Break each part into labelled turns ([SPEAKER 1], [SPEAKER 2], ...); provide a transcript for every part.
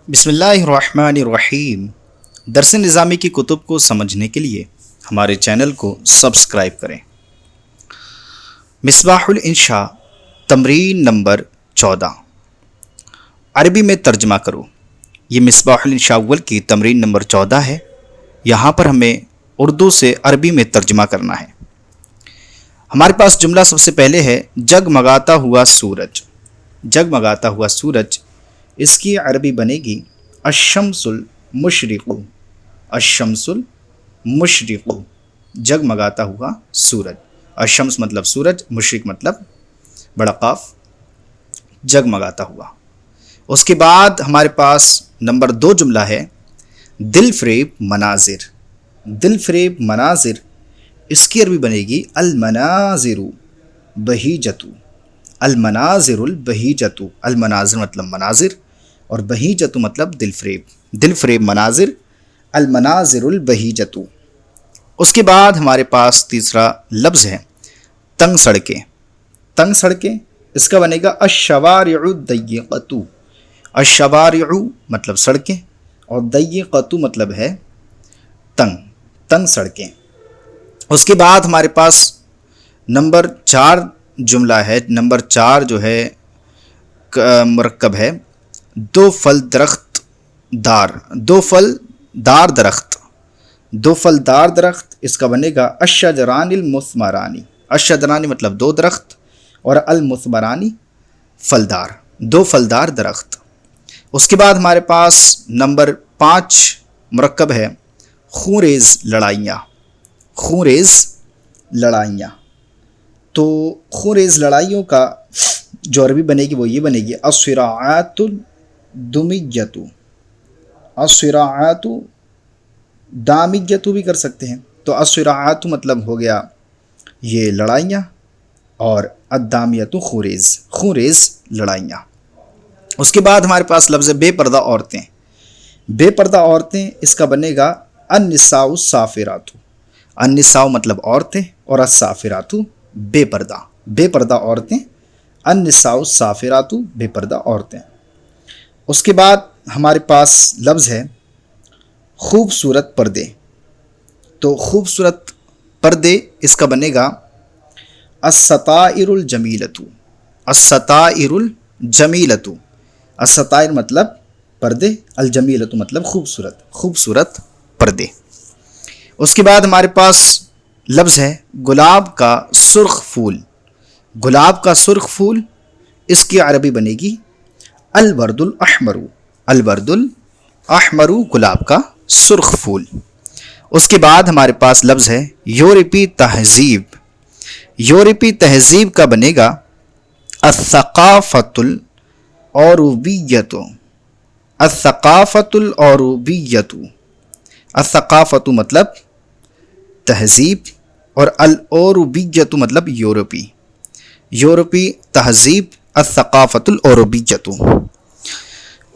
[SPEAKER 1] بسم اللہ الرحمن الرحیم۔ درس نظامی کی کتب کو سمجھنے کے لیے ہمارے چینل کو سبسکرائب کریں۔ مصباح الانشاء تمرین نمبر 14، عربی میں ترجمہ کرو۔ یہ مصباح الانشاء اول کی تمرین نمبر 14 ہے۔ یہاں پر ہمیں اردو سے عربی میں ترجمہ کرنا ہے۔ ہمارے پاس جملہ سب سے پہلے ہے جگمگاتا ہوا سورج۔ جگمگاتا ہوا سورج، اس کی عربی بنے گی الشمس المشرق۔ الشمس المشرق، جگمگاتا ہوا سورج۔ الشمس مطلب سورج، مشرق مطلب بڑا قاف، جگمگاتا ہوا۔ اس کے بعد ہمارے پاس نمبر 2 جملہ ہے دل فریب مناظر۔ دل فریب مناظر، اس کی عربی بنے گی المناظر بہیجۃ۔ المناظر البہیجۃ، المناظر مطلب مناظر اور بہیجۃ مطلب دل فریب۔ دل فریب مناظر، المناظر البہیجۃ۔ اس کے بعد ہمارے پاس تیسرا لفظ ہے تنگ سڑکیں۔ تنگ سڑکیں، اس کا بنے گا الشوارع الضیقۃ۔ الشوارع مطلب سڑکیں اور ضیقۃ مطلب ہے تنگ، تنگ سڑکیں۔ اس کے بعد ہمارے پاس نمبر 4 جملہ ہے۔ نمبر 4 جو ہے مرکب ہے دو پھل درخت دار۔ دو پھل دار درخت، دو پھل دار درخت، اس کا بنے گا الشجران المثمران۔ الشجران مطلب دو درخت اور المثمران پھلدار، دو پھلدار درخت۔ اس کے بعد ہمارے پاس نمبر 5 مرکب ہے خونریز لڑائیاں۔ خونریز لڑائیاں، تو خونریز لڑائیوں کا جو عربی بنے گی وہ یہ بنے گی الصراعات الدمیۃ۔ الصراعات دامیۃ بھی کر سکتے ہیں، تو الصراعات مطلب ہو گیا یہ لڑائیاں اور الدامیۃ خونریز، خونریز لڑائیاں۔ اس کے بعد ہمارے پاس لفظ بے پردہ عورتیں۔ بے پردہ عورتیں، اس کا بنے گا النساء السافرات۔ النساء مطلب عورتیں اور السافرات بے پردہ، بے پردہ عورتیں، النساء السافرات بے پردہ عورتیں۔ اس کے بعد ہمارے پاس لفظ ہے خوبصورت پردے۔ تو خوبصورت پردے، اس کا بنے گا الستائر الجمیلۃ۔ الستائر الجمیلۃ، الستائر مطلب پردے، الجمیلۃ مطلب خوبصورت، خوبصورت پردے۔ اس کے بعد ہمارے پاس لفظ ہے گلاب کا سرخ پھول۔ گلاب کا سرخ پھول، اس کی عربی بنے گی الورد الاحمر۔ الورد الاحمر، گلاب کا سرخ پھول۔ اس کے بعد ہمارے پاس لفظ ہے یورپی تہذیب۔ یورپی تہذیب کا بنے گا الثقافۃ الاوروبیۃ۔ الثقافۃ الاوروبیۃ، الثقافۃ مطلب تہذیب اور الاوروبیۃ مطلب یورپی، یورپی تہذیب، الثقافۃ الاوروبیۃ۔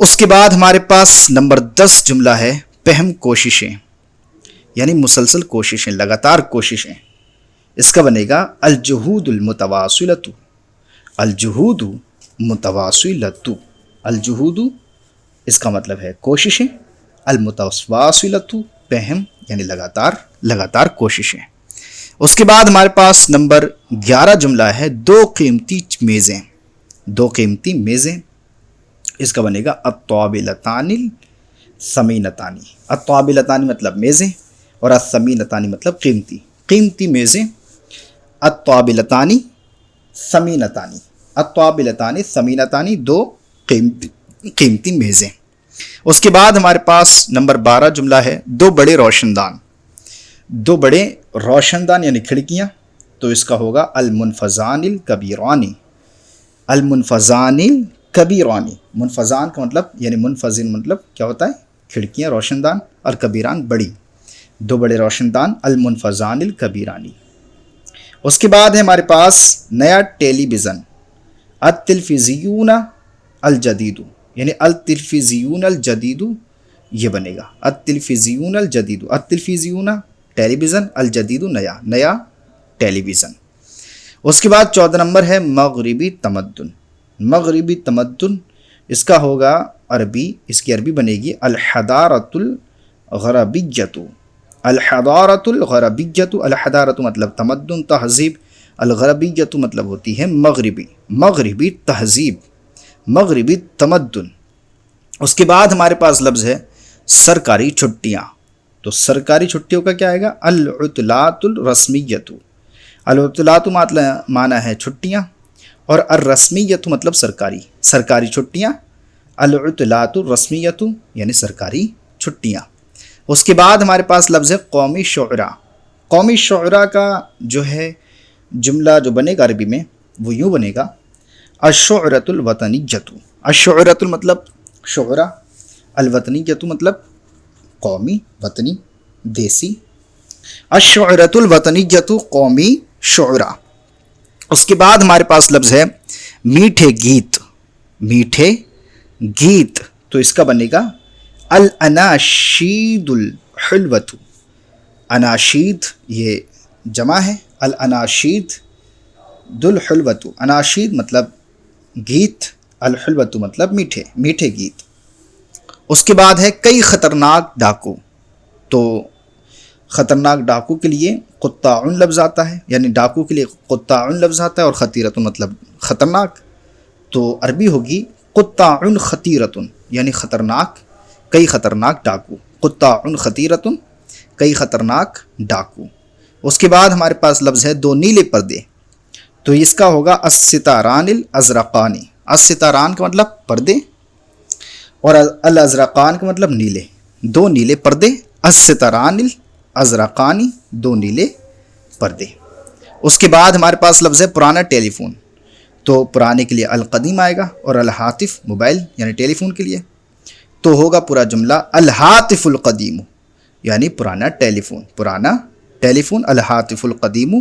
[SPEAKER 1] اس کے بعد ہمارے پاس نمبر 10 جملہ ہے پہم کوششیں، یعنی مسلسل کوششیں، لگاتار کوششیں۔ اس کا بنے گا الجہود المتواصلۃ۔ الجہود متواصلۃ، الجہود اس کا مطلب ہے کوششیں، المتواصلۃ پہم یعنی لگاتار، لگاتار کوششیں۔ اس کے بعد ہمارے پاس نمبر 11 جملہ ہے دو قیمتی میزیں۔ دو قیمتی میزیں، اس کا بنے گا الطابلتان الثمینتان۔ الطابلتان مطلب میزیں اور الثمینتان مطلب قیمتی، قیمتی میزیں، الطابلتان ثمینتان، الطابلتان ثمینتان، دو قیمتی میزیں۔ اس کے بعد ہمارے پاس نمبر 12 جملہ ہے دو بڑے روشن دان۔ دو بڑے روشن دان یعنی کھڑکیاں، تو اس کا ہوگا المنفذان الکبیران۔ المنفذان الکبیران، منفذان کا مطلب یعنی منفذن مطلب کیا ہوتا ہے؟ کھڑکیاں، روشن دان، اور کبیران بڑی، دو بڑے روشن دان، المنفذان الکبیرانی۔ اس کے بعد ہے ہمارے پاس نیا ٹیلی ویژن، التلفزیون الجدید، یعنی التلفزیون الجدید یہ بنے گا التلفزیون الجدید۔ التلفزیون ٹیلی ویژن، الجدید نیا، نیا ٹیلی ویژن۔ اس کے بعد 14 نمبر ہے مغربی تمدن۔ مغربی تمدن، اس کا ہوگا عربی، اس کی عربی بنے گی الحضارۃ الغربیۃ، الحضارۃ الغربیۃ، الحضارۃ مطلب تمدن تہذیب، الغربیۃ مطلب ہوتی ہے مغربی، مغربی تہذیب، مغربی تمدن۔ اس کے بعد ہمارے پاس لفظ ہے سرکاری چھٹیاں، تو سرکاری چھٹیوں کا کیا آئے گا؟ العطلات الرسمیۃ، العطلات معنی ہے چھٹیاں، اور الرسمیۃ مطلب سرکاری، سرکاری چھٹیاں، العطلات الرسمیۃ یعنی سرکاری چھٹیاں۔ اس کے بعد ہمارے پاس لفظ ہے قومی شعراء۔ قومی شعراء کا جو ہے جملہ جو بنے گا عربی میں وہ یوں بنے گا الشعرۃ الوطنیۃ، الشعرۃ مطلب شعراء، الوطنیۃ مطلب قومی، وطنی، دیسی، الشعرۃ الوطنیۃ قومی شعراء۔ اس کے بعد ہمارے پاس لفظ ہے میٹھے گیت، میٹھے گیت، تو اس کا بنے گا الاناشید الحلوۃ، اناشید یہ جمع ہے، الاناشید الحلوۃ، اناشید مطلب گیت، الحلوۃ مطلب میٹھے، میٹھے گیت۔ اس کے بعد ہے کئی خطرناک ڈاکو، تو خطرناک ڈاکو کے لیے قطاع لفظ آتا ہے، یعنی ڈاکو کے لیے قطاع لفظ آتا ہے، اور خطیرۃ مطلب خطرناک، تو عربی ہوگی قطاع خطیرۃ، یعنی خطرناک، کئی خطرناک ڈاکو، قطاع خطیرۃ، کئی خطرناک ڈاکو۔ اس کے بعد ہمارے پاس لفظ ہے دو نیلے پردے، تو اس کا ہوگا الستاران الازرقان، الستاران کا مطلب پردے، اور الازرقان کا مطلب نیلے، دو نیلے پردے، الستاران الازرقان، دو نیلے پردے۔ اس کے بعد ہمارے پاس لفظ ہے پرانا ٹیلی فون، تو پرانے کے لیے القدیم آئے گا، اور الہاتف موبائل یعنی ٹیلی فون کے لیے، تو ہوگا پورا جملہ الہاتف القدیم، یعنی پرانا ٹیلی فون، پرانا ٹیلی فون، الہاتف القدیم،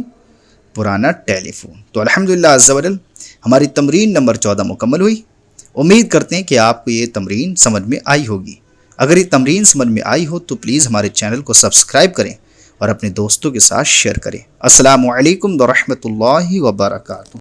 [SPEAKER 1] پرانا ٹیلی فون۔ تو الحمدللہ عز و جل ہماری تمرین نمبر 14 مکمل ہوئی۔ امید کرتے ہیں کہ آپ کو یہ تمرین سمجھ میں آئی ہوگی۔ اگر یہ تمرین سمجھ میں آئی ہو تو پلیز ہمارے چینل کو سبسکرائب کریں اور اپنے دوستوں کے ساتھ شیئر کریں۔ السلام علیکم ورحمۃ اللہ وبرکاتہ۔